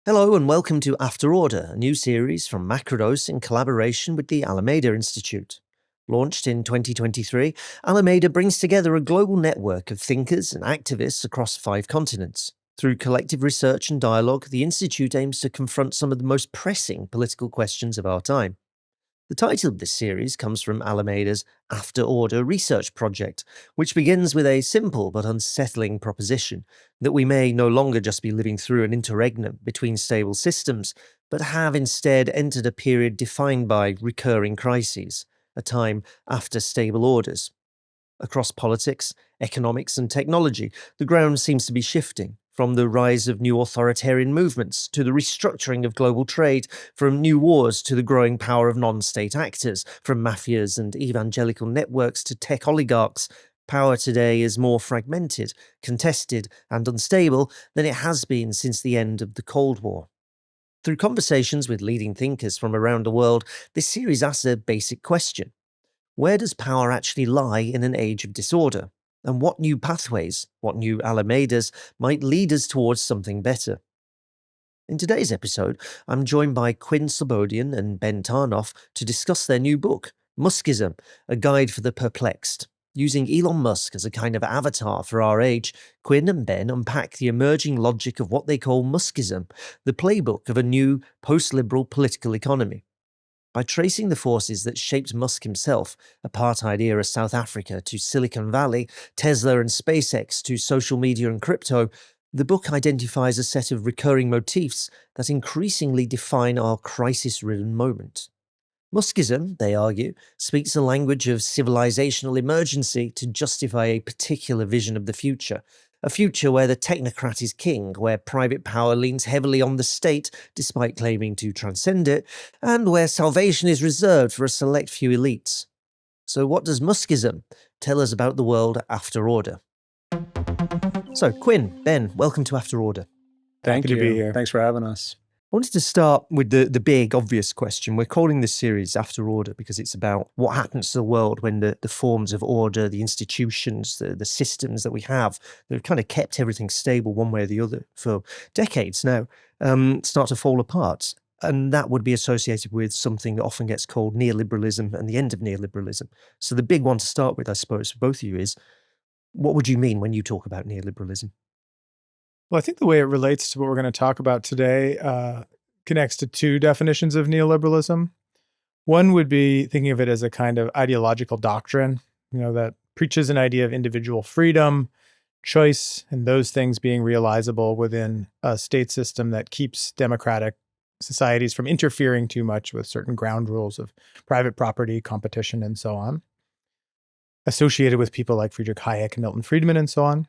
Hello and welcome to After Order, a new series from Macrodose in collaboration with the Alameda Institute. Launched in 2023, Alameda brings together a global network of thinkers and activists across 5 continents. Through collective research and dialogue, the Institute aims to confront some of the most pressing political questions of our time. The title of this series comes from Alameda's After Order research project, which begins with a simple but unsettling proposition that we may no longer just be living through an interregnum between stable systems, but have instead entered a period defined by recurring crises, a time after stable orders. Across politics, economics, and technology, the ground seems to be shifting, from the rise of new authoritarian movements to the restructuring of global trade, from new wars to the growing power of non-state actors, from mafias and evangelical networks to tech oligarchs. Power today is more fragmented, contested, and unstable than it has been since the end of the Cold War. Through conversations with leading thinkers from around the world, this series asks a basic question. Where does power actually lie in an age of disorder? And what new pathways, what new Alamedas might lead us towards something better? In today's episode, I'm joined by Quinn Slobodian and Ben Tarnoff to discuss their new book, Muskism, a guide for the perplexed. Using Elon Musk as a kind of avatar for our age, Quinn and Ben unpack the emerging logic of what they call Muskism, the playbook of a new post-liberal political economy. By tracing the forces that shaped Musk himself, apartheid-era South Africa to Silicon Valley, Tesla and SpaceX to social media and crypto, the book identifies a set of recurring motifs that increasingly define our crisis-ridden moment. Muskism, they argue, speaks a language of civilizational emergency to justify a particular vision of the future, a future where the technocrat is king, where private power leans heavily on the state despite claiming to transcend it, and where salvation is reserved for a select few elites. So what does Muskism tell us about the world after order? So Quinn, Ben, welcome to After Order. Thank you. Happy to be here. Thanks for having us. I wanted to start with the big, obvious question. We're calling this series After Order because it's about what happens to the world when the forms of order, the institutions, the systems that we have that have kind of kept everything stable one way or the other for decades now, start to fall apart. And that would be associated with something that often gets called neoliberalism and the end of neoliberalism. So the big one to start with, I suppose, for both of you is, what would you mean when you talk about neoliberalism? Well, I think the way it relates to what we're going to talk about today connects to 2 definitions of neoliberalism. One would be thinking of it as a kind of ideological doctrine, that preaches an idea of individual freedom, choice, and those things being realizable within a state system that keeps democratic societies from interfering too much with certain ground rules of private property, competition, and so on, associated with people like Friedrich Hayek and Milton Friedman and so on.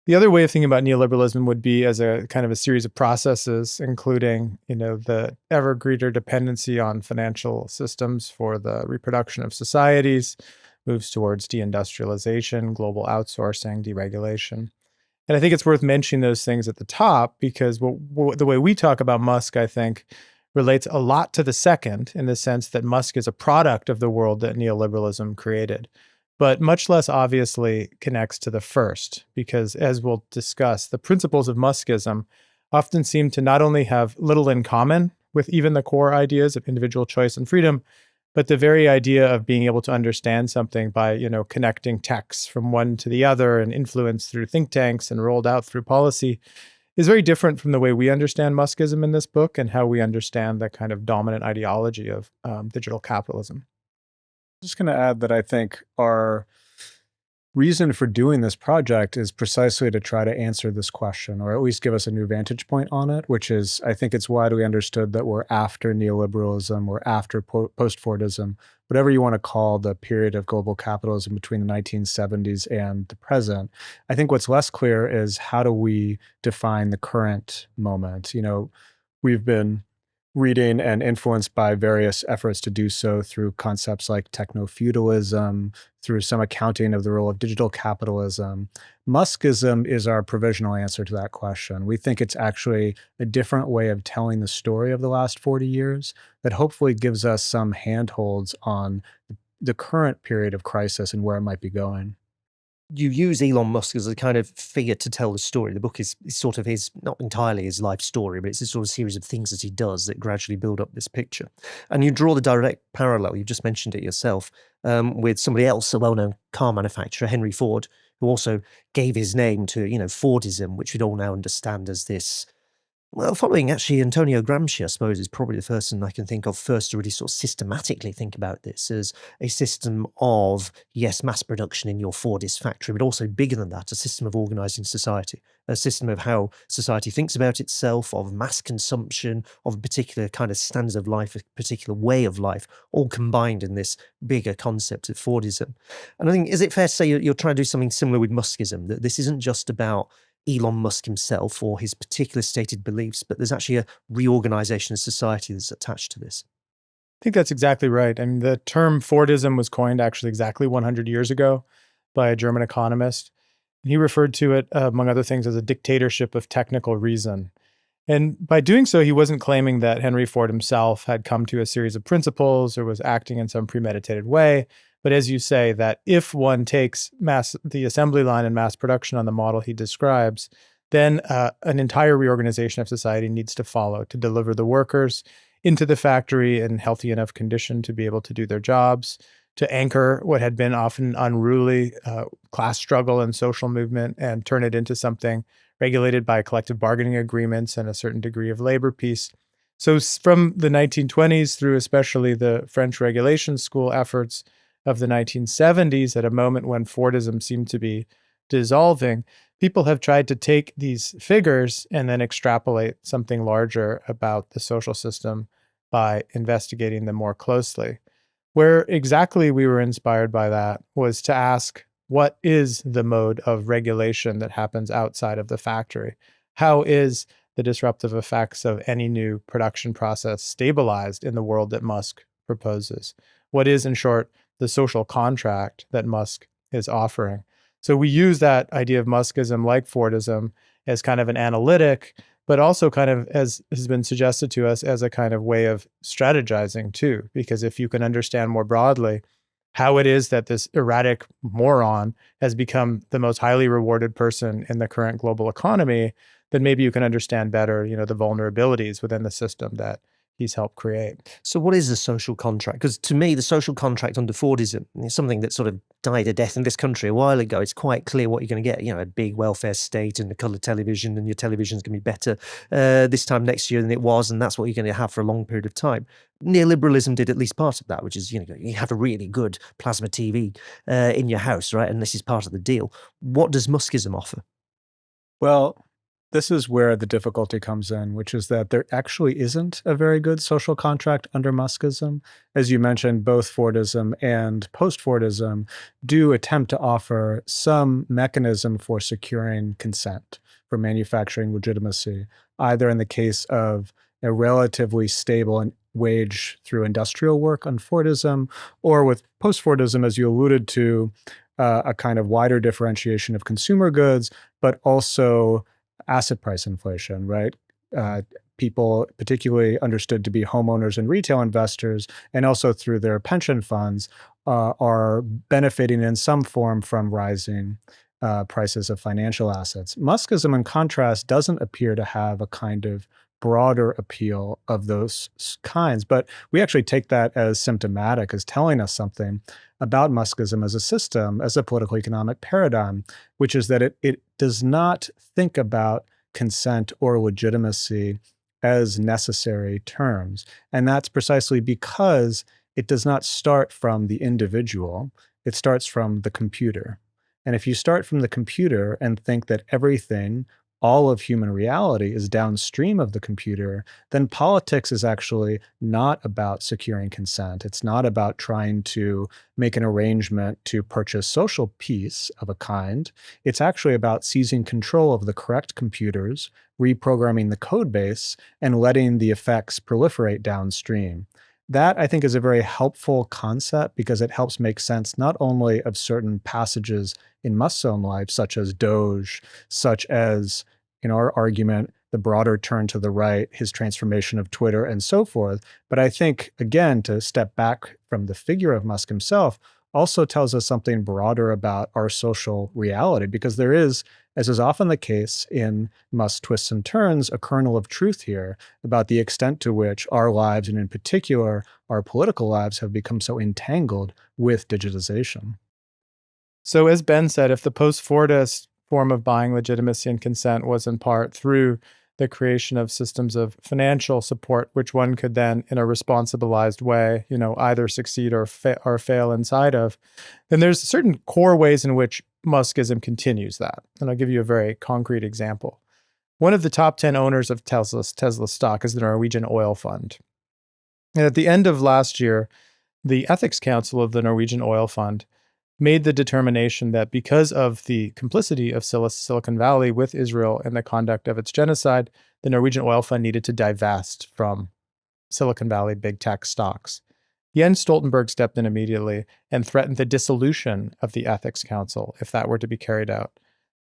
The other way of thinking about neoliberalism would be as a kind of a series of processes, including, the ever greater dependency on financial systems for the reproduction of societies, moves towards deindustrialization, global outsourcing, deregulation. And I think it's worth mentioning those things at the top because the way we talk about Musk, I think, relates a lot to the second in the sense that Musk is a product of the world that neoliberalism created, but much less obviously connects to the first, because as we'll discuss, the principles of Muskism often seem to not only have little in common with even the core ideas of individual choice and freedom, but the very idea of being able to understand something by, connecting texts from one to the other and influenced through think tanks and rolled out through policy is very different from the way we understand Muskism in this book and how we understand the kind of dominant ideology of digital capitalism. Just going to add that I think our reason for doing this project is precisely to try to answer this question, or at least give us a new vantage point on it, which is, I think it's widely understood that we're after neoliberalism, we're after post-Fordism, whatever you want to call the period of global capitalism between the 1970s and the present. I think what's less clear is how do we define the current moment? We've been reading and influenced by various efforts to do so through concepts like techno-feudalism, through some accounting of the role of digital capitalism. Muskism is our provisional answer to that question. We think it's actually a different way of telling the story of the last 40 years that hopefully gives us some handholds on the current period of crisis and where it might be going. you use Elon Musk as a kind of figure to tell the story. The book is sort of not entirely his life story, but it's a sort of series of things that he does that gradually build up this picture. And you draw the direct parallel, you just mentioned it yourself, with somebody else, a well-known car manufacturer, Henry Ford, who also gave his name to, Fordism, which we'd all now understand as this. Well, following actually Antonio Gramsci, I suppose, is probably the person I can think of first to really sort of systematically think about this as a system of, yes, mass production in your Fordist factory, but also bigger than that, a system of organizing society, a system of how society thinks about itself, of mass consumption, of a particular kind of standard of life, a particular way of life, all combined in this bigger concept of Fordism. And I think, is it fair to say you're trying to do something similar with Muskism, that this isn't just about Elon Musk himself or his particular stated beliefs, but there's actually a reorganization of society that's attached to this? I think that's exactly right. I mean, the term Fordism was coined actually exactly 100 years ago by a German economist. He referred to it, among other things, as a dictatorship of technical reason. And by doing so, he wasn't claiming that Henry Ford himself had come to a series of principles or was acting in some premeditated way. But as you say, that if one takes the assembly line and mass production on the model he describes, then an entire reorganization of society needs to follow to deliver the workers into the factory in healthy enough condition to be able to do their jobs, to anchor what had been often unruly class struggle and social movement and turn it into something regulated by collective bargaining agreements and a certain degree of labor peace. So from the 1920s through especially the French regulation school efforts of the 1970s, at a moment when Fordism seemed to be dissolving, people have tried to take these figures and then extrapolate something larger about the social system by investigating them more closely. Where exactly we were inspired by that was to ask, what is the mode of regulation that happens outside of the factory? How is the disruptive effects of any new production process stabilized in the world that Musk proposes? What is, in short, the social contract that Musk is offering? So we use that idea of Muskism, like Fordism, as kind of an analytic, but also kind of, as has been suggested to us, as a kind of way of strategizing too. Because if you can understand more broadly how it is that this erratic moron has become the most highly rewarded person in the current global economy, then maybe you can understand better, the vulnerabilities within the system that he's helped create. So what is the social contract? Because to me, the social contract under Fordism is something that sort of died a death in this country a while ago. It's quite clear what you're going to get, a big welfare state and a colour television, and your television's going to be better this time next year than it was, and that's what you're going to have for a long period of time. Neoliberalism did at least part of that, which is, you have a really good plasma TV in your house, right? And this is part of the deal. What does Muskism offer? Well, this is where the difficulty comes in, which is that there actually isn't a very good social contract under Muskism. As you mentioned, both Fordism and post-Fordism do attempt to offer some mechanism for securing consent, for manufacturing legitimacy, either in the case of a relatively stable wage through industrial work on Fordism, or with post-Fordism, as you alluded to, a kind of wider differentiation of consumer goods, but also asset price inflation, right? People particularly understood to be homeowners and retail investors, and also through their pension funds, are benefiting in some form from rising prices of financial assets. Muskism, in contrast, doesn't appear to have a kind of broader appeal of those kinds, but we actually take that as symptomatic, as telling us something about Muskism as a system, as a political economic paradigm, which is that it does not think about consent or legitimacy as necessary terms. And that's precisely because it does not start from the individual, it starts from the computer. And if you start from the computer and think that everything, all of human reality, is downstream of the computer, then politics is actually not about securing consent. It's not about trying to make an arrangement to purchase social peace of a kind. It's actually about seizing control of the correct computers, reprogramming the code base, and letting the effects proliferate downstream. That, I think, is a very helpful concept because it helps make sense not only of certain passages in Musk's own life, such as Doge, such as, in our argument, the broader turn to the right, his transformation of Twitter, and so forth. But I think, again, to step back from the figure of Musk himself, also tells us something broader about our social reality, because there is, as is often the case in Musk's twists and turns, a kernel of truth here about the extent to which our lives, and in particular our political lives, have become so entangled with digitization. So as Ben said, if the post-Fordist form of buying legitimacy and consent was in part through the creation of systems of financial support, which one could then, in a responsibilized way, either succeed or fail inside of, then there's certain core ways in which Muskism continues that. And I'll give you a very concrete example. One of the top 10 owners of Tesla stock is the Norwegian Oil Fund. And at the end of last year, the Ethics Council of the Norwegian Oil Fund made the determination that because of the complicity of Silicon Valley with Israel in the conduct of its genocide, the Norwegian Oil Fund needed to divest from Silicon Valley big tech stocks. Jens Stoltenberg stepped in immediately and threatened the dissolution of the Ethics Council if that were to be carried out.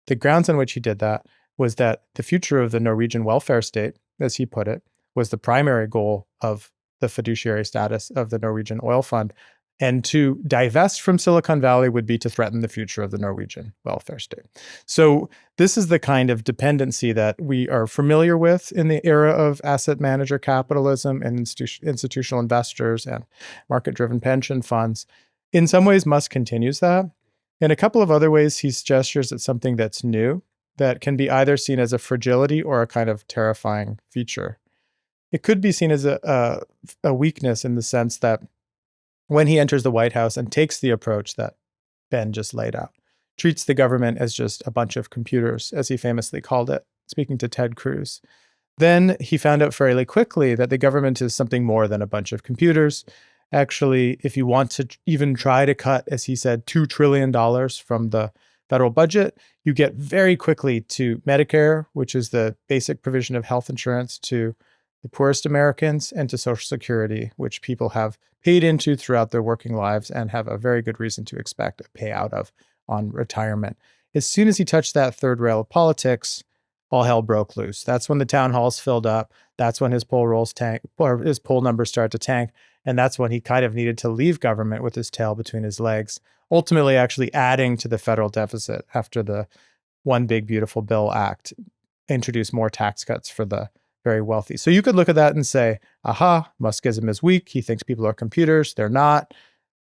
The grounds on which he did that was that the future of the Norwegian welfare state, as he put it, was the primary goal of the fiduciary status of the Norwegian Oil Fund. And to divest from Silicon Valley would be to threaten the future of the Norwegian welfare state. So this is the kind of dependency that we are familiar with in the era of asset manager capitalism and institutional investors and market-driven pension funds. In some ways, Musk continues that. In a couple of other ways, he gestures at something that's new that can be either seen as a fragility or a kind of terrifying feature. It could be seen as a weakness in the sense that when he enters the White House and takes the approach that Ben just laid out, treats the government as just a bunch of computers, as he famously called it, speaking to Ted Cruz. Then he found out fairly quickly that the government is something more than a bunch of computers. Actually, if you want to even try to cut, as he said, $2 trillion from the federal budget, you get very quickly to Medicare, which is the basic provision of health insurance to the poorest Americans, and to Social Security, which people have paid into throughout their working lives and have a very good reason to expect a payout of on retirement. As soon as he touched that third rail of politics, all hell broke loose. That's when the town halls filled up. That's when his poll numbers started to tank. And that's when he kind of needed to leave government with his tail between his legs, ultimately actually adding to the federal deficit after the One Big Beautiful Bill Act introduced more tax cuts for the very wealthy. So you could look at that and say, aha, Muskism is weak. He thinks people are computers. They're not.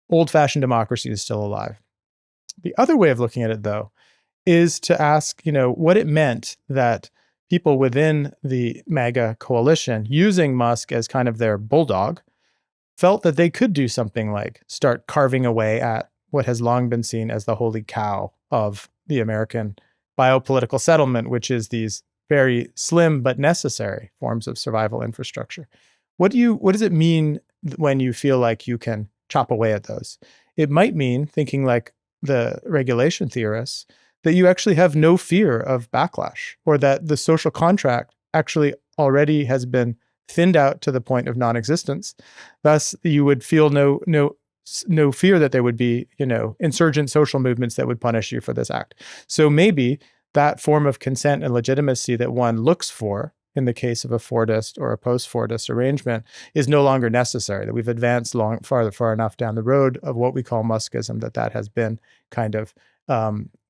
Old-fashioned democracy is still alive. The other way of looking at it, though, is to ask, what it meant that people within the MAGA coalition, using Musk as kind of their bulldog, felt that they could do something like start carving away at what has long been seen as the holy cow of the American biopolitical settlement, which is these very slim but necessary forms of survival infrastructure. What does it mean when you feel like you can chop away at those? It might mean, thinking like the regulation theorists, that you actually have no fear of backlash, or that the social contract actually already has been thinned out to the point of non-existence. Thus, you would feel no fear that there would be, insurgent social movements that would punish you for this act. So maybe that form of consent and legitimacy that one looks for in the case of a Fordist or a post-Fordist arrangement is no longer necessary, that we've advanced far enough down the road of what we call Muskism that has been kind of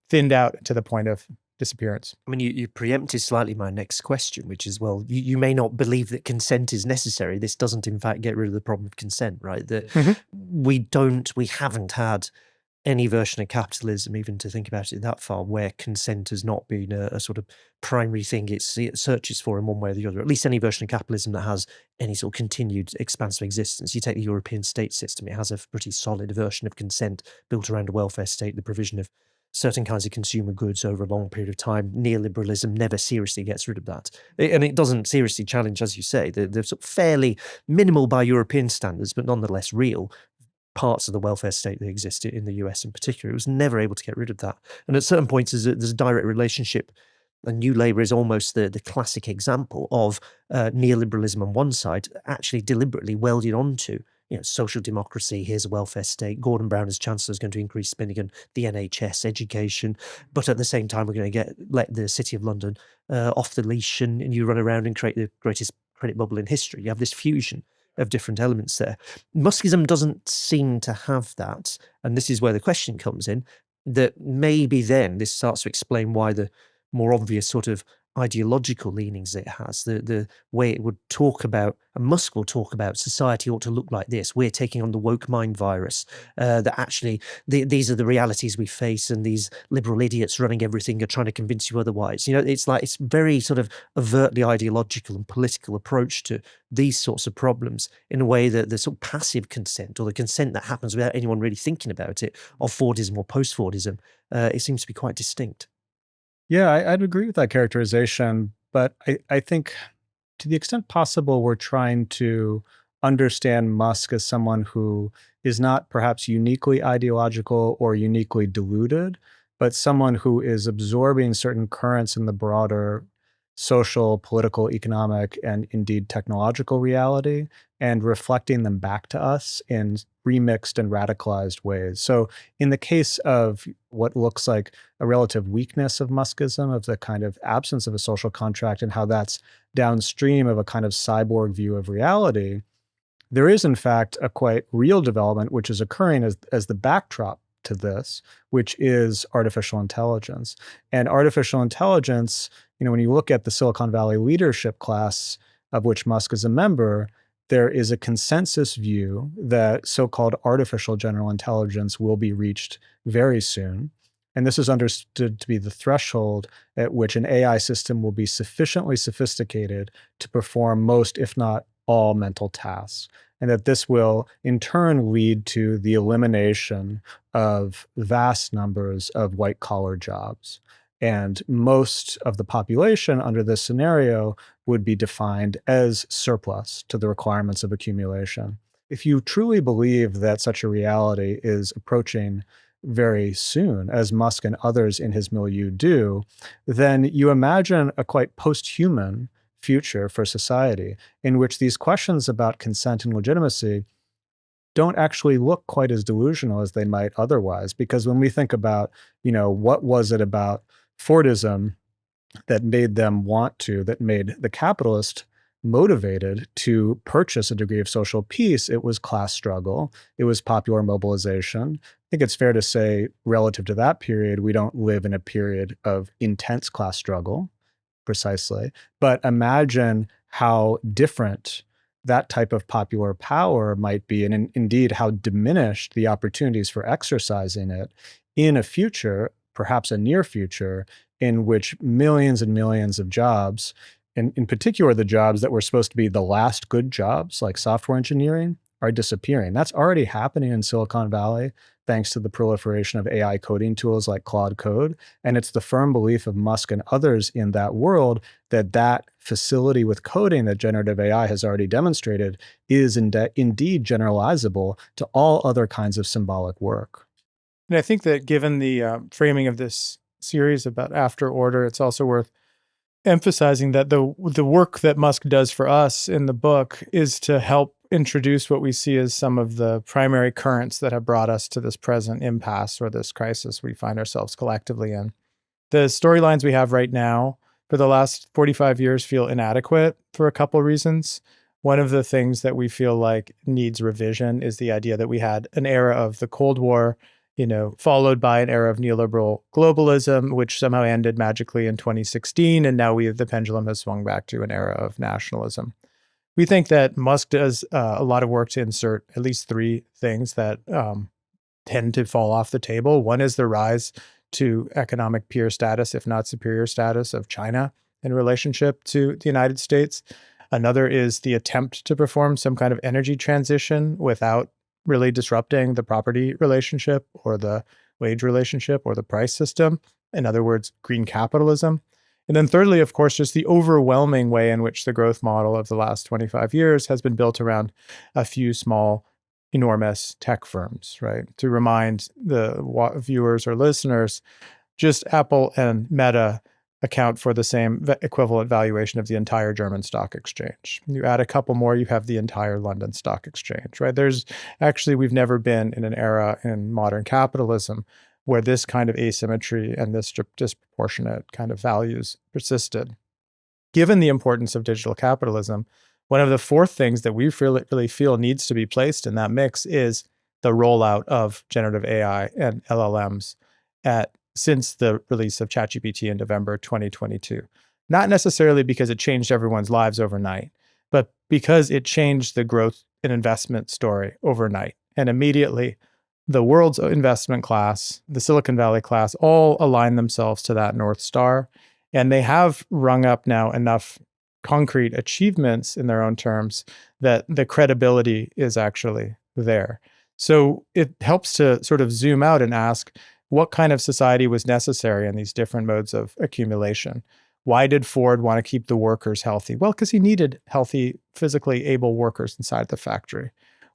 thinned out to the point of disappearance. I mean, you preempted slightly my next question, which is, well, you may not believe that consent is necessary. This doesn't, in fact, get rid of the problem of consent, right? That we haven't had any version of capitalism, even to think about it that far, where consent has not been a sort of primary thing it searches for in one way or the other. At least any version of capitalism that has any sort of continued expansive existence. You take the European state system, it has a pretty solid version of consent built around a welfare state, the provision of certain kinds of consumer goods over a long period of time. Neoliberalism never seriously gets rid of that. And it doesn't seriously challenge, as you say, the sort of fairly minimal by European standards, but nonetheless real parts of the welfare state that existed in the US in particular. It was never able to get rid of that. And at certain points, there's a direct relationship. And New Labour is almost the classic example of neoliberalism on one side, actually deliberately welded onto social democracy. Here's a welfare state. Gordon Brown as Chancellor is going to increase spending on the NHS, education. But at the same time, we're going to let the City of London off the leash and you run around and create the greatest credit bubble in history. You have this fusion. of different elements there. Muskism doesn't seem to have that, and this is where the question comes in, that maybe then this starts to explain why the more obvious sort of ideological leanings it has, the way it would talk about, and Musk will talk about, society ought to look like this. We're taking on the woke mind virus, that actually these are the realities we face, and these liberal idiots running everything are trying to convince you otherwise. It's like, it's very sort of overtly ideological and political approach to these sorts of problems, in a way that the sort of passive consent, or the consent that happens without anyone really thinking about it, of Fordism or post-Fordism, it seems to be quite distinct. Yeah, I'd agree with that characterization, but I think to the extent possible, we're trying to understand Musk as someone who is not perhaps uniquely ideological or uniquely deluded, but someone who is absorbing certain currents in the broader social, political, economic, and indeed technological reality, and reflecting them back to us in remixed and radicalized ways. So in the case of what looks like a relative weakness of Muskism, of the kind of absence of a social contract, and how that's downstream of a kind of cyborg view of reality, there is in fact a quite real development which is occurring as the backdrop to this, which is artificial intelligence. And artificial intelligence, when you look at the Silicon Valley leadership class, of which Musk is a member, there is a consensus view that so-called artificial general intelligence will be reached very soon. And this is understood to be the threshold at which an AI system will be sufficiently sophisticated to perform most, if not all, mental tasks. And that this will in turn lead to the elimination of vast numbers of white-collar jobs. And most of the population under this scenario would be defined as surplus to the requirements of accumulation. If you truly believe that such a reality is approaching very soon, as Musk and others in his milieu do, then you imagine a quite post-human future for society in which these questions about consent and legitimacy don't actually look quite as delusional as they might otherwise. Because when we think about, what was it about Fordism that made the capitalist motivated to purchase a degree of social peace, it was class struggle, it was popular mobilization. I think it's fair to say, relative to that period, we don't live in a period of intense class struggle, precisely. But imagine how different that type of popular power might be, and indeed how diminished the opportunities for exercising it in a future, perhaps a near future, in which millions and millions of jobs, and in particular the jobs that were supposed to be the last good jobs, like software engineering, are disappearing. That's already happening in Silicon Valley, thanks to the proliferation of AI coding tools like Claude Code. And it's the firm belief of Musk and others in that world that facility with coding that generative AI has already demonstrated is indeed generalizable to all other kinds of symbolic work. And I think that given the framing of this series about after order, it's also worth emphasizing that the work that Musk does for us in the book is to help introduce what we see as some of the primary currents that have brought us to this present impasse, or this crisis we find ourselves collectively in. The storylines we have right now for the last 45 years feel inadequate for a couple reasons. One of the things that we feel like needs revision is the idea that we had an era of the Cold War, followed by an era of neoliberal globalism, which somehow ended magically in 2016. And now the pendulum has swung back to an era of nationalism. We think that Musk does a lot of work to insert at least three things that tend to fall off the table. One is the rise to economic peer status, if not superior status, of China in relationship to the United States. Another is the attempt to perform some kind of energy transition without really disrupting the property relationship or the wage relationship or the price system. In other words, green capitalism. And then thirdly, of course, just the overwhelming way in which the growth model of the last 25 years has been built around a few small, enormous tech firms, right? To remind the viewers or listeners, just Apple and Meta account for the same equivalent valuation of the entire German stock exchange. You add a couple more, you have the entire London stock exchange, right? We've never been in an era in modern capitalism where this kind of asymmetry and this disproportionate kind of values persisted. Given the importance of digital capitalism, One of the fourth things that we really feel needs to be placed in that mix is the rollout of generative AI and LLMs since the release of ChatGPT in November 2022. Not necessarily because it changed everyone's lives overnight, but because it changed the growth and investment story overnight. And immediately, the world's investment class, the Silicon Valley class, all align themselves to that North Star. And they have rung up now enough concrete achievements in their own terms that the credibility is actually there. So it helps to sort of zoom out and ask, what kind of society was necessary in these different modes of accumulation? Why did Ford want to keep the workers healthy? Well, because he needed healthy, physically able workers inside the factory.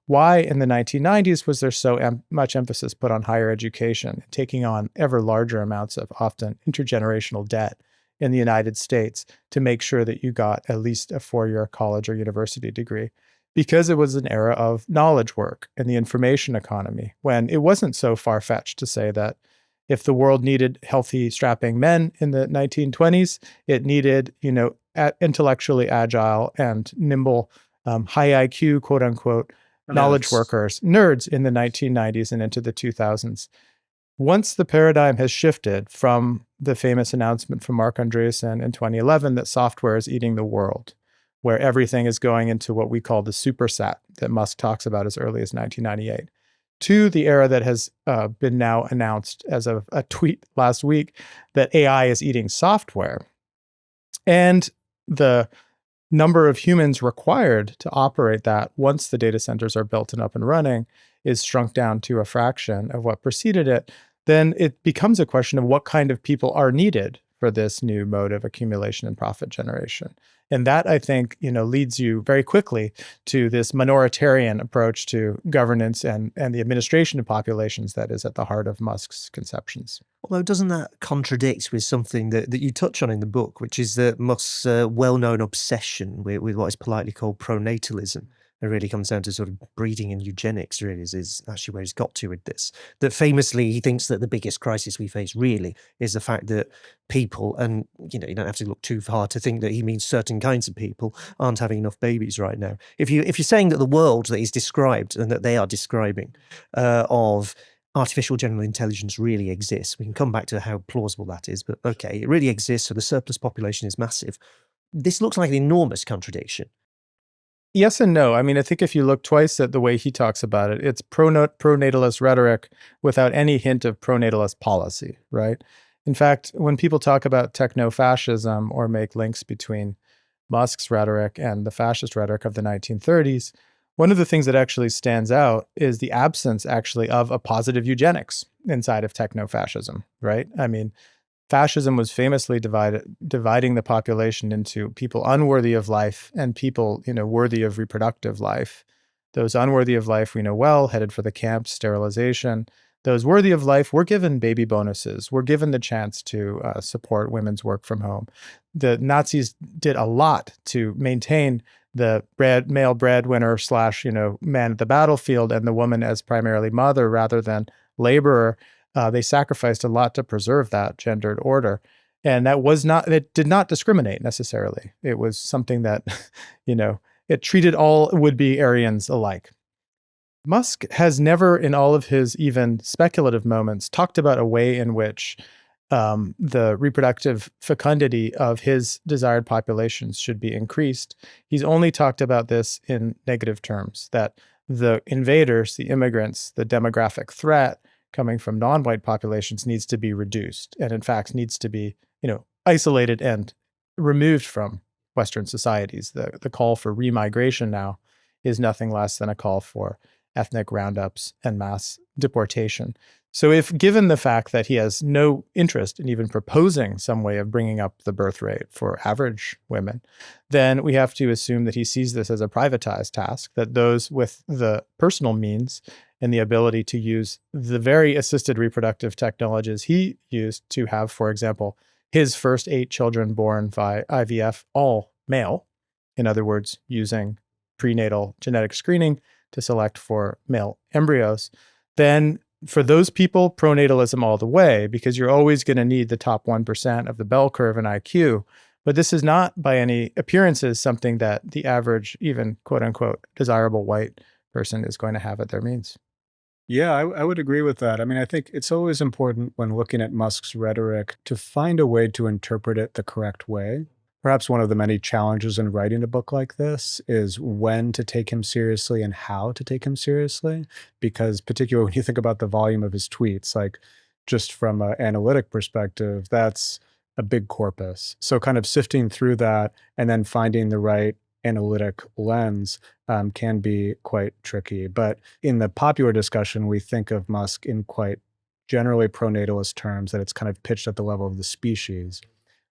Why in the 1990s was there so much emphasis put on higher education, taking on ever larger amounts of often intergenerational debt in the United States to make sure that you got at least a 4-year college or university degree? Because it was an era of knowledge work and the information economy, when it wasn't so far-fetched to say that if the world needed healthy, strapping men in the 1920s, it needed, intellectually agile and nimble, high IQ, quote unquote, knowledge workers, nerds in the 1990s and into the 2000s. Once the paradigm has shifted from the famous announcement from Marc Andreessen in 2011 that software is eating the world, where everything is going into what we call the superset that Musk talks about as early as 1998, to the era that has been now announced as of a tweet last week that AI is eating software. And the number of humans required to operate that once the data centers are built and up and running is shrunk down to a fraction of what preceded it, then it becomes a question of what kind of people are needed for this new mode of accumulation and profit generation. And that, I think, leads you very quickly to this minoritarian approach to governance and the administration of populations that is at the heart of Musk's conceptions. Although doesn't that contradict with something that you touch on in the book, which is that Musk's well-known obsession with what is politely called pronatalism? It really comes down to sort of breeding and eugenics, really, is actually where he's got to with this. That famously, he thinks that the biggest crisis we face really is the fact that people, and you don't have to look too far to think that he means certain kinds of people, aren't having enough babies right now. If you're saying that the world that he's described and that they are describing of artificial general intelligence really exists, we can come back to how plausible that is, but okay, it really exists, so the surplus population is massive. This looks like an enormous contradiction. Yes and no. I mean, I think if you look twice at the way he talks about it, it's pronatalist rhetoric without any hint of pronatalist policy, right? In fact, when people talk about techno-fascism or make links between Musk's rhetoric and the fascist rhetoric of the 1930s, one of the things that actually stands out is the absence actually of a positive eugenics inside of techno-fascism, right? I mean, fascism was famously dividing the population into people unworthy of life and people, worthy of reproductive life. Those unworthy of life, we know well, headed for the camps, sterilization. Those worthy of life were given baby bonuses, were given the chance to support women's work from home. The Nazis did a lot to maintain the male breadwinner / man at the battlefield and the woman as primarily mother rather than laborer. They sacrificed a lot to preserve that gendered order. And it did not discriminate necessarily. It was something that, it treated all would-be Aryans alike. Musk has never, in all of his even speculative moments, talked about a way in which the reproductive fecundity of his desired populations should be increased. He's only talked about this in negative terms, that the invaders, the immigrants, the demographic threat coming from non-white populations needs to be reduced, and in fact needs to be, isolated and removed from Western societies. The call for remigration now is nothing less than a call for ethnic roundups and mass deportation. So if given the fact that he has no interest in even proposing some way of bringing up the birth rate for average women, then we have to assume that he sees this as a privatized task, that those with the personal means and the ability to use the very assisted reproductive technologies he used to have, for example, his first 8 children born by IVF, all male, in other words, using prenatal genetic screening to select for male embryos, then for those people, pronatalism all the way, because you're always going to need the top 1% of the bell curve in IQ. But this is not by any appearances something that the average, even quote unquote, desirable white person is going to have at their means. Yeah, I would agree with that. I mean, I think it's always important when looking at Musk's rhetoric to find a way to interpret it the correct way. Perhaps one of the many challenges in writing a book like this is when to take him seriously and how to take him seriously. Because particularly when you think about the volume of his tweets, like just from an analytic perspective, that's a big corpus. So kind of sifting through that and then finding the right analytic lens can be quite tricky. But in the popular discussion, we think of Musk in quite generally pronatalist terms, that it's kind of pitched at the level of the species.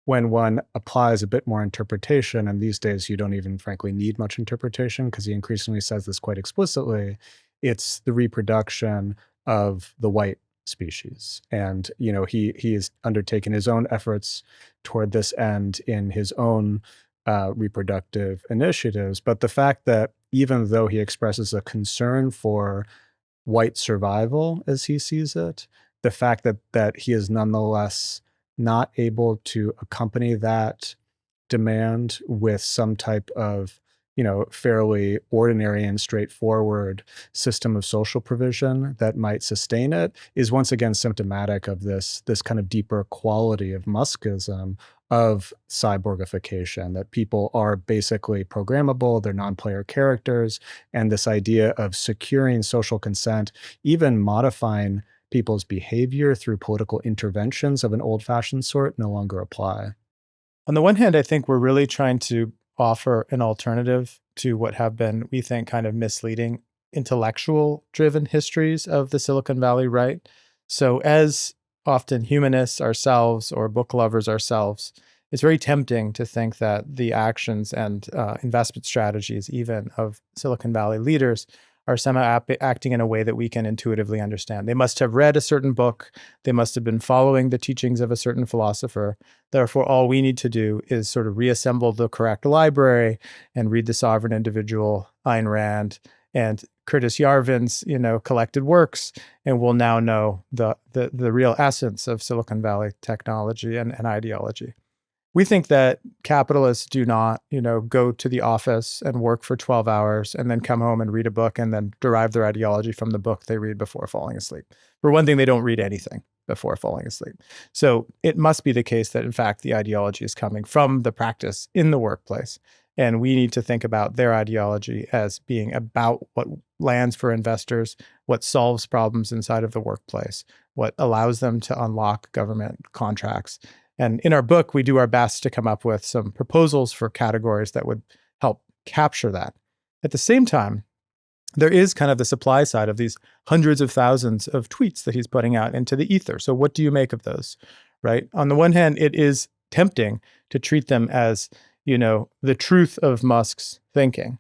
When one applies a bit more interpretation, and these days you don't even frankly need much interpretation because he increasingly says this quite explicitly, it's the reproduction of the white species. And, he has undertaken his own efforts toward this end in his own reproductive initiatives. But the fact that even though he expresses a concern for white survival as he sees it, the fact that he is nonetheless not able to accompany that demand with some type of fairly ordinary and straightforward system of social provision that might sustain it is once again symptomatic of this kind of deeper quality of Muskism, of cyborgification, that people are basically programmable, they're non-player characters, and this idea of securing social consent, even modifying people's behavior through political interventions of an old-fashioned sort, no longer apply. On the one hand, I think we're really trying to offer an alternative to what have been, we think, kind of misleading intellectual-driven histories of the Silicon Valley right. So as often humanists ourselves or book lovers ourselves, it's very tempting to think that the actions and investment strategies even of Silicon Valley leaders are somehow acting in a way that we can intuitively understand. They must have read a certain book. They must have been following the teachings of a certain philosopher. Therefore, all we need to do is sort of reassemble the correct library and read The Sovereign Individual, Ayn Rand, and Curtis Yarvin's, collected works, and we'll now know the real essence of Silicon Valley technology and ideology. We think that capitalists do not, go to the office and work for 12 hours and then come home and read a book and then derive their ideology from the book they read before falling asleep. For one thing, they don't read anything before falling asleep. So it must be the case that, in fact, the ideology is coming from the practice in the workplace. And we need to think about their ideology as being about what lands for investors, what solves problems inside of the workplace, what allows them to unlock government contracts. And in our book, we do our best to come up with some proposals for categories that would help capture that. At the same time, there is kind of the supply side of these hundreds of thousands of tweets that he's putting out into the ether. So what do you make of those, right? On the one hand, it is tempting to treat them as, the truth of Musk's thinking.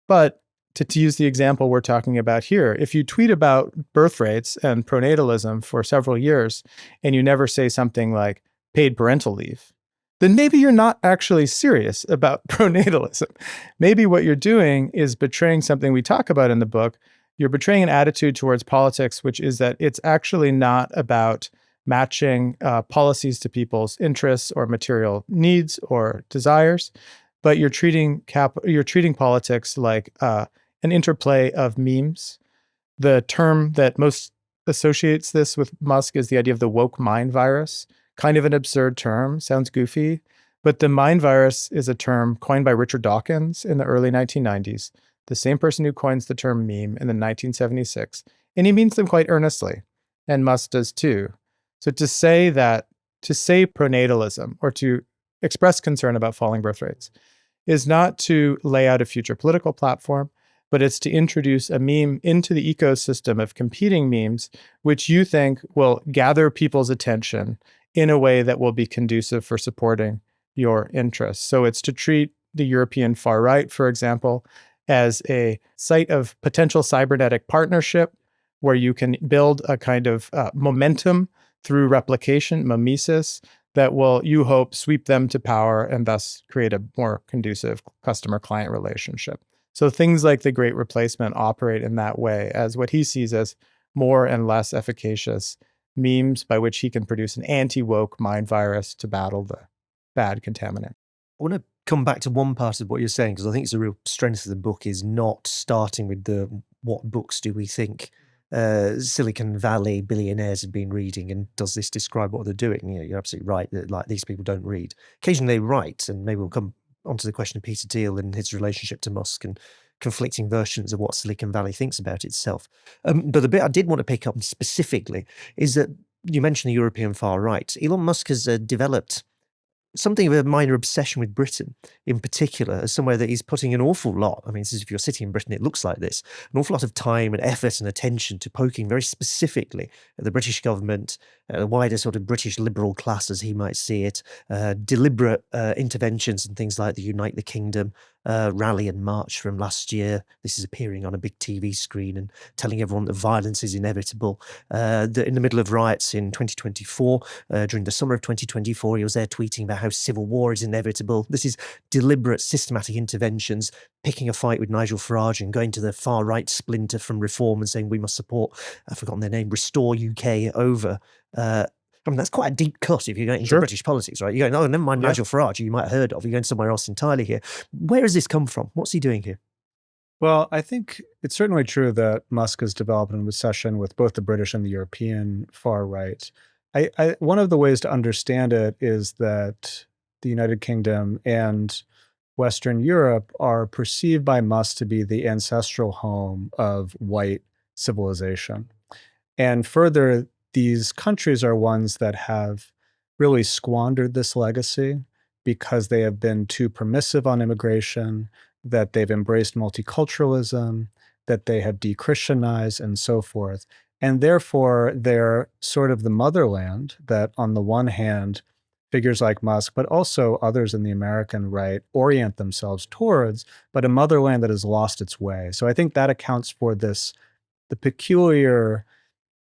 But to use the example we're talking about here, if you tweet about birth rates and pronatalism for several years and you never say something like paid parental leave, then maybe you're not actually serious about pronatalism. Maybe what you're doing is betraying something we talk about in the book. You're betraying an attitude towards politics, which is that it's actually not about matching policies to people's interests or material needs or desires, but you're treating politics like an interplay of memes. The term that most associates this with Musk is the idea of the woke mind virus. Kind of an absurd term, sounds goofy, but the mind virus is a term coined by Richard Dawkins in the early 1990s, the same person who coins the term meme in the 1976, and he means them quite earnestly, and Musk does too. So to say pronatalism or to express concern about falling birth rates is not to lay out a future political platform, but it's to introduce a meme into the ecosystem of competing memes, which you think will gather people's attention in a way that will be conducive for supporting your interests. So it's to treat the European far right, for example, as a site of potential cybernetic partnership where you can build a kind of momentum through replication, mimesis, that will, you hope, sweep them to power and thus create a more conducive customer-client relationship. So things like the Great Replacement operate in that way as what he sees as more and less efficacious memes by which he can produce an anti-woke mind virus to battle the bad contaminant. I want to come back to one part of what you're saying, because I think it's a real strength of the book is not starting with the what books do we think Silicon Valley billionaires have been reading, and does this describe what they're doing? You're absolutely right that like these people don't read. Occasionally they write, and maybe we'll come onto the question of Peter Thiel and his relationship to Musk and conflicting versions of what Silicon Valley thinks about itself. But the bit I did want to pick up specifically is that you mentioned the European far right. Elon Musk has developed something of a minor obsession with Britain in particular as somewhere that he's putting an awful lot. I mean, if you're sitting in Britain, it looks like this, an awful lot of time and effort and attention to poking very specifically at the British government, the wider sort of British liberal class as he might see it, deliberate interventions and things like the Unite the Kingdom rally and march from last year. This is appearing on a big TV screen and telling everyone that violence is inevitable. That in the middle of riots in 2024, during the summer of 2024, he was there tweeting about how civil war is inevitable. This is deliberate, systematic interventions, picking a fight with Nigel Farage and going to the far right splinter from Reform and saying we must support, I've forgotten their name, Restore UK over. I mean, that's quite a deep cut if you're going into British politics, right? You're going, oh, never mind Nigel Farage, you might have heard of. You're going somewhere else entirely here. Where has this come from? What's he doing here? Well, I think it's certainly true that Musk has developed an obsession with both the British and the European far right. One of the ways to understand it is that the United Kingdom and Western Europe are perceived by Musk to be the ancestral home of white civilization. And further, these countries are ones that have really squandered this legacy because they have been too permissive on immigration, that they've embraced multiculturalism, that they have de-Christianized and so forth. And therefore, they're sort of the motherland that on the one hand, figures like Musk, but also others in the American right orient themselves towards, but a motherland that has lost its way. So I think that accounts for this, the peculiar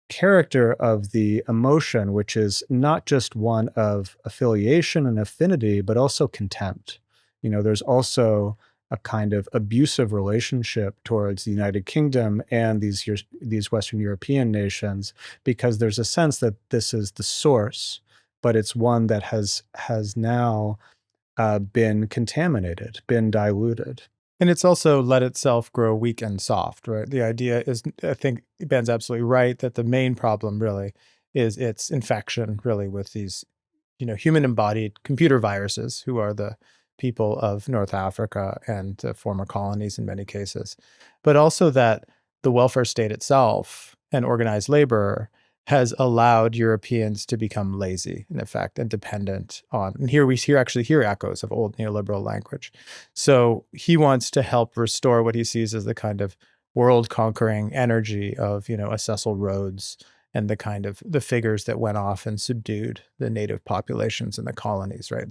character of the emotion, which is not just one of affiliation and affinity, but also contempt. There's also a kind of abusive relationship towards the United Kingdom and these Western European nations, because there's a sense that this is the source, but it's one that has now been contaminated, been diluted. And it's also let itself grow weak and soft, right? The idea is, I think Ben's absolutely right, that the main problem really is its infection really with these, human embodied computer viruses who are the people of North Africa and the former colonies in many cases. But also that the welfare state itself and organized labor has allowed Europeans to become lazy, in effect, and dependent on, and here we actually hear echoes of old neoliberal language. So he wants to help restore what he sees as the kind of world-conquering energy of, a Cecil Rhodes and the kind of the figures that went off and subdued the native populations in the colonies, right?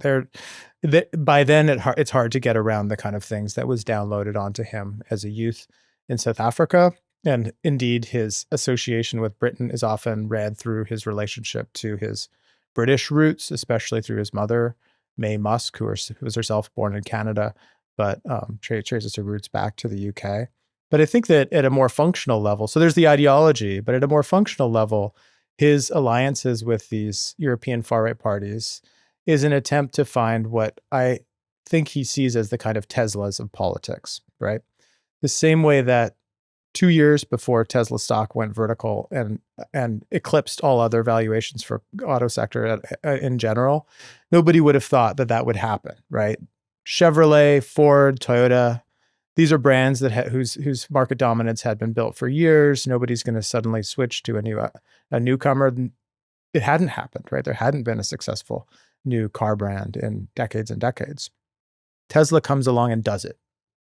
By then, it's hard to get around the kind of things that was downloaded onto him as a youth in South Africa. And indeed, his association with Britain is often read through his relationship to his British roots, especially through his mother, May Musk, who was herself born in Canada, but traces her roots back to the UK. But I think that at a more functional level, so there's the ideology, but at a more functional level, his alliances with these European far-right parties is an attempt to find what I think he sees as the kind of Teslas of politics, right? The same way that 2 years before Tesla stock went vertical and eclipsed all other valuations for auto sector in general, nobody would have thought that would happen, right? Chevrolet, Ford, Toyota, these are brands that whose market dominance had been built for years. Nobody's going to suddenly switch to a newcomer. It hadn't happened, right? There hadn't been a successful new car brand in decades and decades. Tesla comes along and does it.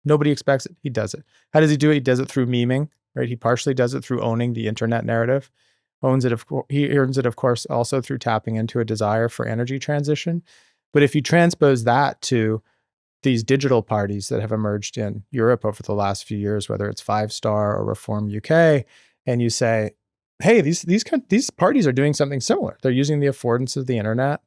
Nobody expects it. He does it. How does he do it? He does it through memeing, right? He partially does it through owning the internet narrative. He earns it, of course, also through tapping into a desire for energy transition. But if you transpose that to these digital parties that have emerged in Europe over the last few years, whether it's Five Star or Reform UK, and you say, hey, these parties are doing something similar. They're using the affordance of the internet.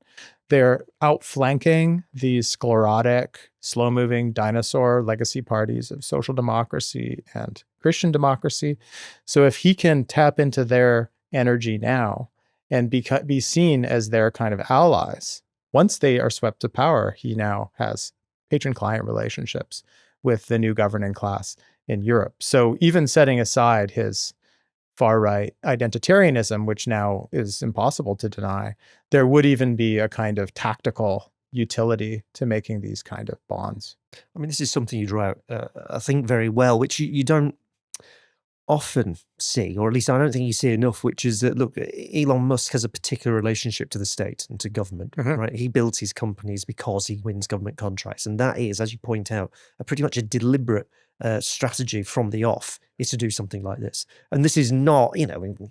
They're outflanking these sclerotic, slow-moving dinosaur legacy parties of social democracy and Christian democracy. So if he can tap into their energy now and be seen as their kind of allies, once they are swept to power, he now has patron-client relationships with the new governing class in Europe. So even setting aside his far-right identitarianism, which now is impossible to deny, there would even be a kind of tactical utility to making these kind of bonds. I mean, this is something you draw out, I think, very well, which you don't often see, or at least I don't think you see enough, which is that, look, Elon Musk has a particular relationship to the state and to government, right? He builds his companies because he wins government contracts. And that is, as you point out, pretty much a deliberate strategy from the off, is to do something like this. And this is not, we can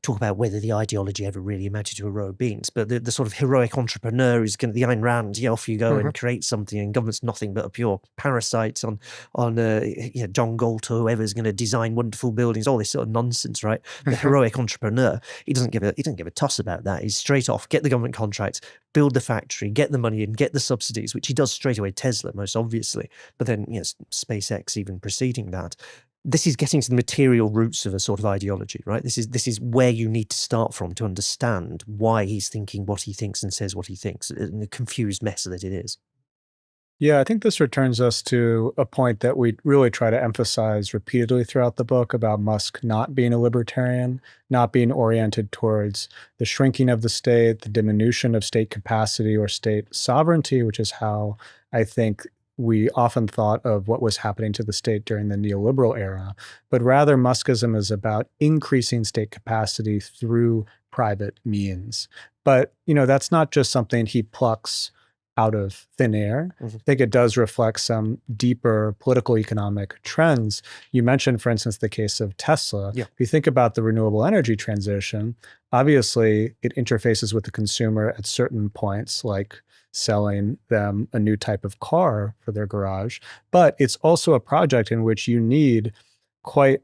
talk about whether the ideology ever really amounted to heroic beings, but the sort of heroic entrepreneur who's going to, the Ayn Rand, off you go and create something, and government's nothing but a pure parasite on John Galt or whoever's going to design wonderful buildings, all this sort of nonsense, right? The heroic entrepreneur, he doesn't give a toss about that. He's straight off, get the government contracts, build the factory, get the money in, get the subsidies, which he does straight away, Tesla most obviously, but then SpaceX even preceding that. This is getting to the material roots of a sort of ideology, right? This is where you need to start from to understand why he's thinking what he thinks and says what he thinks, and the confused mess that it is. Yeah, I think this returns us to a point that we really try to emphasize repeatedly throughout the book about Musk not being a libertarian, not being oriented towards the shrinking of the state, the diminution of state capacity or state sovereignty, which is how I think we often thought of what was happening to the state during the neoliberal era, but rather Muskism is about increasing state capacity through private means. But, that's not just something he plucks out of thin air. I think it does reflect some deeper political economic trends. You mentioned, for instance, the case of Tesla. Yeah. If you think about the renewable energy transition, obviously it interfaces with the consumer at certain points, like selling them a new type of car for their garage. But it's also a project in which you need quite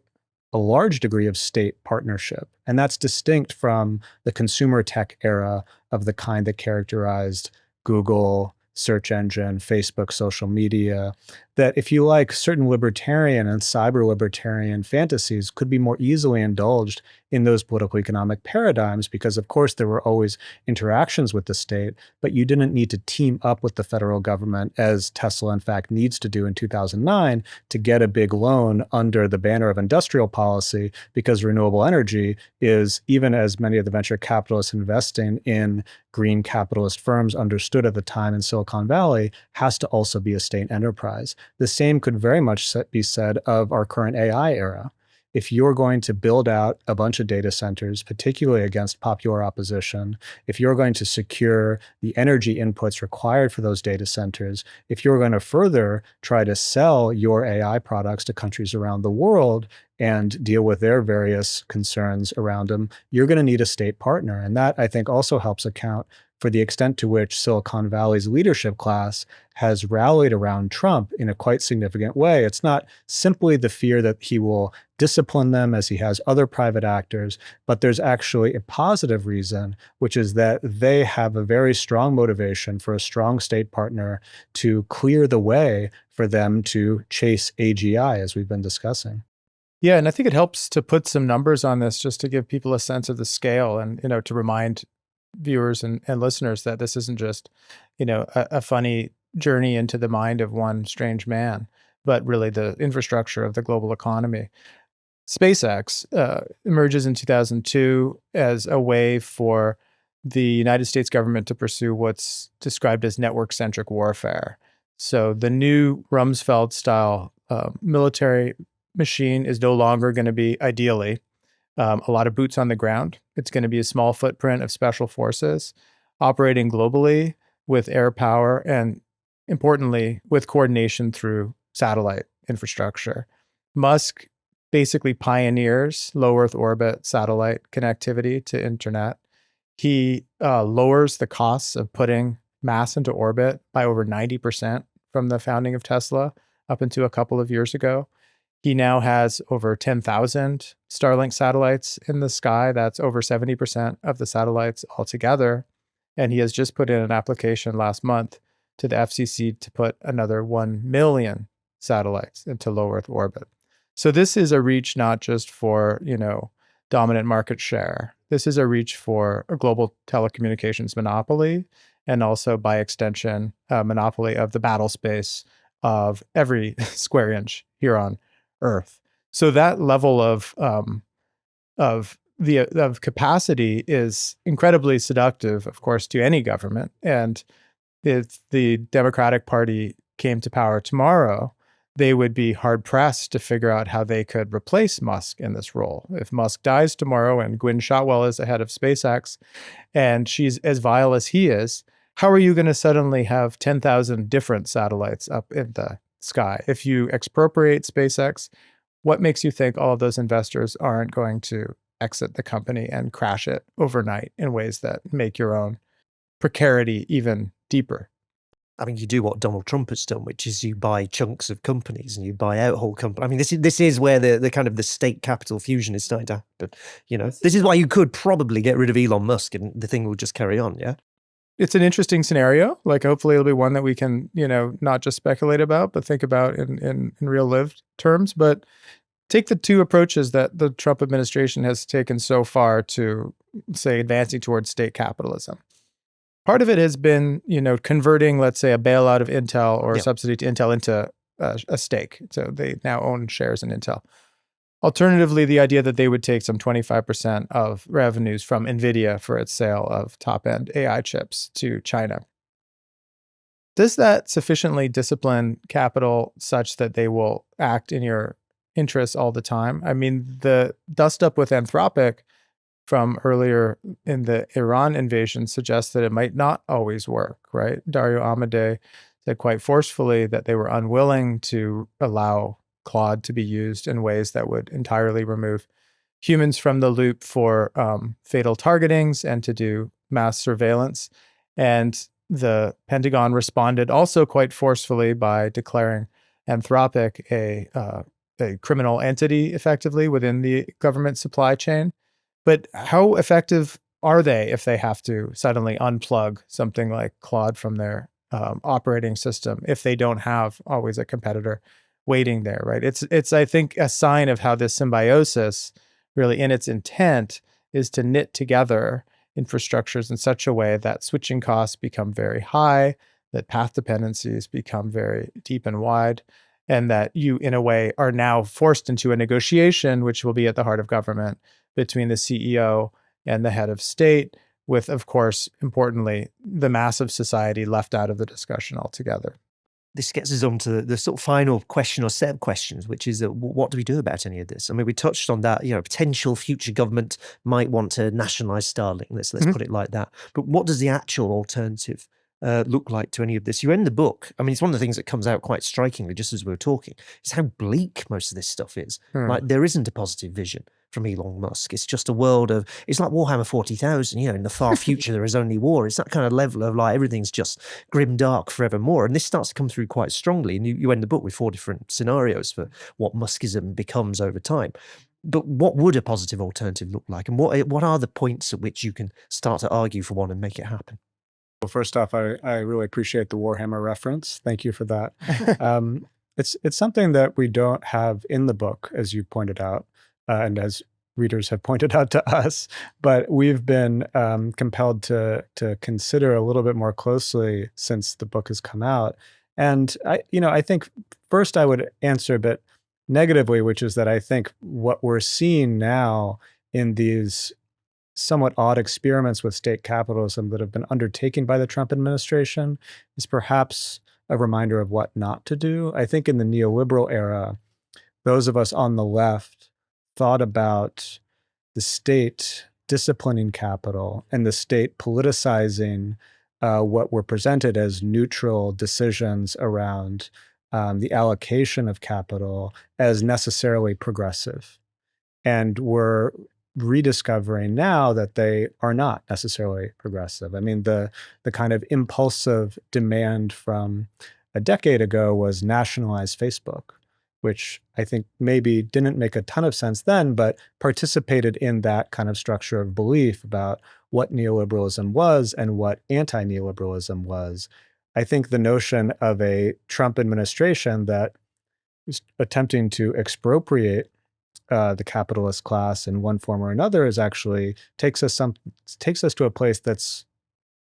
a large degree of state partnership. And that's distinct from the consumer tech era of the kind that characterized Google, search engine, Facebook, social media, that if you like, certain libertarian and cyber libertarian fantasies could be more easily indulged in those political economic paradigms because, of course, there were always interactions with the state, but you didn't need to team up with the federal government, as Tesla, in fact, needs to do in 2009 to get a big loan under the banner of industrial policy, because renewable energy is, even as many of the venture capitalists investing in green capitalist firms understood at the time in Silicon Valley, has to also be a state enterprise. The same could very much be said of our current AI era. If you're going to build out a bunch of data centers, particularly against popular opposition, if you're going to secure the energy inputs required for those data centers, if you're going to further try to sell your AI products to countries around the world and deal with their various concerns around them, you're going to need a state partner. And that, I think, also helps account for the extent to which Silicon Valley's leadership class has rallied around Trump in a quite significant way. It's not simply the fear that he will discipline them as he has other private actors, but there's actually a positive reason, which is that they have a very strong motivation for a strong state partner to clear the way for them to chase AGI, as we've been discussing. Yeah, and I think it helps to put some numbers on this just to give people a sense of the scale and, to remind viewers and listeners that this isn't just, a funny journey into the mind of one strange man, but really the infrastructure of the global economy. SpaceX emerges in 2002 as a way for the United States government to pursue what's described as network-centric warfare. So the new Rumsfeld-style military machine is no longer going to be, ideally, a lot of boots on the ground. It's going to be a small footprint of special forces operating globally with air power and, importantly, with coordination through satellite infrastructure. Musk basically pioneers low Earth orbit satellite connectivity to internet. He lowers the costs of putting mass into orbit by over 90% from the founding of Tesla up until a couple of years ago. He now has over 10,000 Starlink satellites in the sky. That's over 70% of the satellites altogether. And he has just put in an application last month to the FCC to put another 1 million satellites into low Earth orbit. So this is a reach not just for, dominant market share. This is a reach for a global telecommunications monopoly and also by extension, monopoly of the battle space of every square inch here on Earth. So that level of capacity is incredibly seductive, of course, to any government. And if the Democratic Party came to power tomorrow, they would be hard pressed to figure out how they could replace Musk in this role. If Musk dies tomorrow and Gwynne Shotwell is the head of SpaceX and she's as vile as he is, how are you going to suddenly have 10,000 different satellites up in the sky? If you expropriate SpaceX, what makes you think all of those investors aren't going to exit the company and crash it overnight in ways that make your own precarity even deeper? I mean, you do what Donald Trump has done, which is you buy chunks of companies and you buy out whole companies. I mean, this is where the kind of the state capital fusion is starting to happen. You know, this is why you could probably get rid of Elon Musk and the thing will just carry on. Yeah. It's an interesting scenario. Like, hopefully it'll be one that we can, not just speculate about, but think about in real lived terms. But take the two approaches that the Trump administration has taken so far to, say, advancing towards state capitalism. Part of it has been, converting, let's say, a bailout of Intel or a subsidy to Intel into a stake. So they now own shares in Intel. Alternatively, the idea that they would take some 25% of revenues from NVIDIA for its sale of top-end AI chips to China. Does that sufficiently discipline capital such that they will act in your interests all the time? I mean, the dust up with Anthropic from earlier in the Iran invasion suggests that it might not always work, right? Dario Amodei said quite forcefully that they were unwilling to allow Claude to be used in ways that would entirely remove humans from the loop for fatal targetings and to do mass surveillance. And the Pentagon responded also quite forcefully by declaring Anthropic a criminal entity effectively within the government supply chain. But how effective are they if they have to suddenly unplug something like Claude from their operating system if they don't have always a competitor waiting there, right? It's I think a sign of how this symbiosis really in its intent is to knit together infrastructures in such a way that switching costs become very high, that path dependencies become very deep and wide, and that you, in a way, are now forced into a negotiation, which will be at the heart of government, between the CEO and the head of state, with, of course, importantly, the mass of society left out of the discussion altogether. This gets us on to the sort of final question or set of questions, which is what do we do about any of this? I mean, we touched on that, potential future government might want to nationalize Starlink. Let's put it like that. But what does the actual alternative look like to any of this? You end the book. I mean, it's one of the things that comes out quite strikingly, just as we were talking, is how bleak most of this stuff is. Like, there isn't a positive vision from Elon Musk. It's just a world of, it's like Warhammer 40,000, in the far future there is only war. It's that kind of level of like everything's just grim dark forevermore. And this starts to come through quite strongly. And you end the book with 4 different scenarios for what Muskism becomes over time. But what would a positive alternative look like? And what are the points at which you can start to argue for one and make it happen? Well, first off, I really appreciate the Warhammer reference. Thank you for that. It's something that we don't have in the book, as you pointed out, and as readers have pointed out to us, but we've been compelled to consider a little bit more closely since the book has come out. And I think first I would answer a bit negatively, which is that I think what we're seeing now in these somewhat odd experiments with state capitalism that have been undertaken by the Trump administration is perhaps a reminder of what not to do. I think in the neoliberal era, those of us on the left thought about the state disciplining capital and the state politicizing what were presented as neutral decisions around the allocation of capital as necessarily progressive. And we're rediscovering now that they are not necessarily progressive. I mean, the kind of impulsive demand from a decade ago was nationalize Facebook, which I think maybe didn't make a ton of sense then, but participated in that kind of structure of belief about what neoliberalism was and what anti-neoliberalism was. I think the notion of a Trump administration that is attempting to expropriate the capitalist class in one form or another is actually takes us to a place that's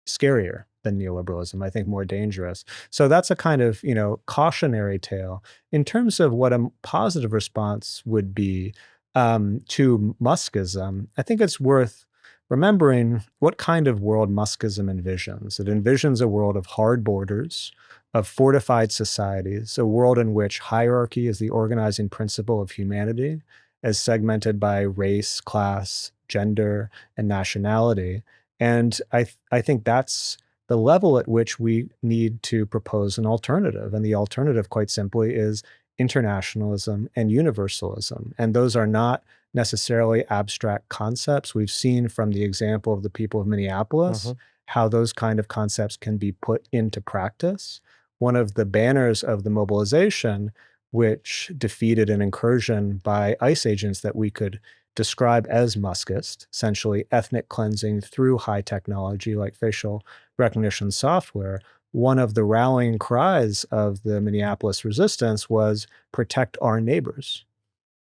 scarier than neoliberalism, I think more dangerous. So that's a kind of, cautionary tale. In terms of what a positive response would be to Muskism, I think it's worth remembering what kind of world Muskism envisions. It envisions a world of hard borders, of fortified societies, a world in which hierarchy is the organizing principle of humanity, as segmented by race, class, gender, and nationality. And I think that's the level at which we need to propose an alternative. And the alternative, quite simply, is internationalism and universalism. And those are not necessarily abstract concepts. We've seen from the example of the people of Minneapolis how those kind of concepts can be put into practice. One of the banners of the mobilization, which defeated an incursion by ICE agents that we could describe as Muskist, essentially ethnic cleansing through high technology like facial recognition software, one of the rallying cries of the Minneapolis resistance was protect our neighbors,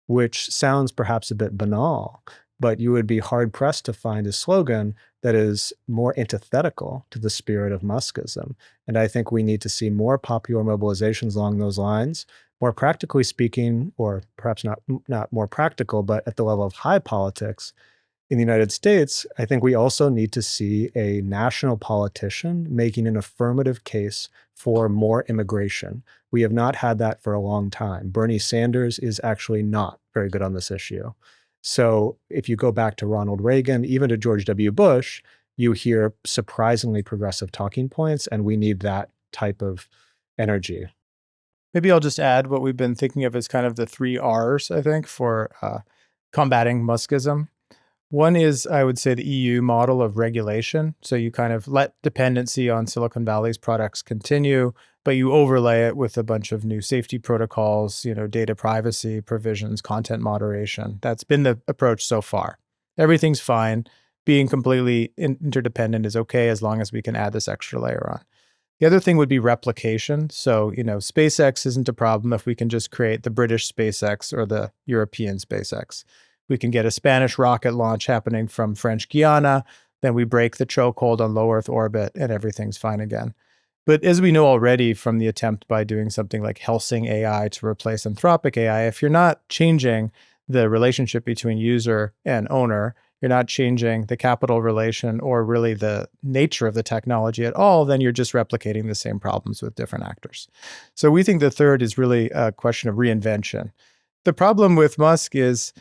which sounds perhaps a bit banal, but you would be hard-pressed to find a slogan that is more antithetical to the spirit of Muskism. And I think we need to see more popular mobilizations along those lines. More practically speaking, or perhaps not more practical, but at the level of high politics in the United States, I think we also need to see a national politician making an affirmative case for more immigration. We have not had that for a long time. Bernie Sanders is actually not very good on this issue. So if you go back to Ronald Reagan, even to George W. Bush, you hear surprisingly progressive talking points, and we need that type of energy. Maybe I'll just add what we've been thinking of as kind of the 3 R's, I think, for combating Muskism. One is, I would say, the EU model of regulation. So you kind of let dependency on Silicon Valley's products continue, but you overlay it with a bunch of new safety protocols, data privacy provisions, content moderation. That's been the approach so far. Everything's fine. Being completely interdependent is okay as long as we can add this extra layer on. The other thing would be replication. So, SpaceX isn't a problem if we can just create the British SpaceX or the European SpaceX. We can get a Spanish rocket launch happening from French Guiana, then we break the chokehold on low Earth orbit and everything's fine again. But as we know already from the attempt by doing something like Helsing AI to replace Anthropic AI, if you're not changing the relationship between user and owner, you're not changing the capital relation or really the nature of the technology at all, then you're just replicating the same problems with different actors. So we think the third is really a question of reinvention. The problem with Musk is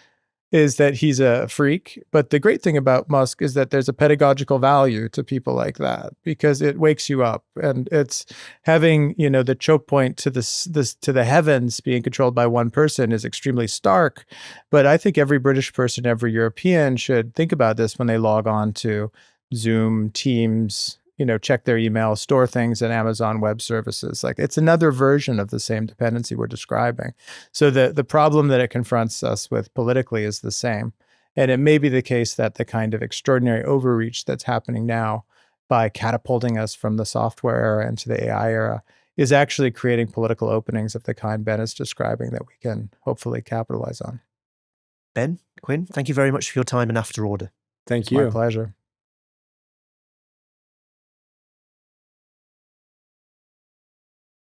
that he's a freak. But the great thing about Musk is that there's a pedagogical value to people like that because it wakes you up, and it's having, the choke point to to the heavens being controlled by one person is extremely stark. But I think every British person, every European should think about this when they log on to Zoom, Teams, check their email, store things in Amazon Web Services. Like, it's another version of the same dependency we're describing. So the problem that it confronts us with politically is the same. And it may be the case that the kind of extraordinary overreach that's happening now by catapulting us from the software era into the AI era is actually creating political openings of the kind Ben is describing that we can hopefully capitalize on. Ben, Quinn, thank you very much for your time and After Order. Thank It's you. my pleasure.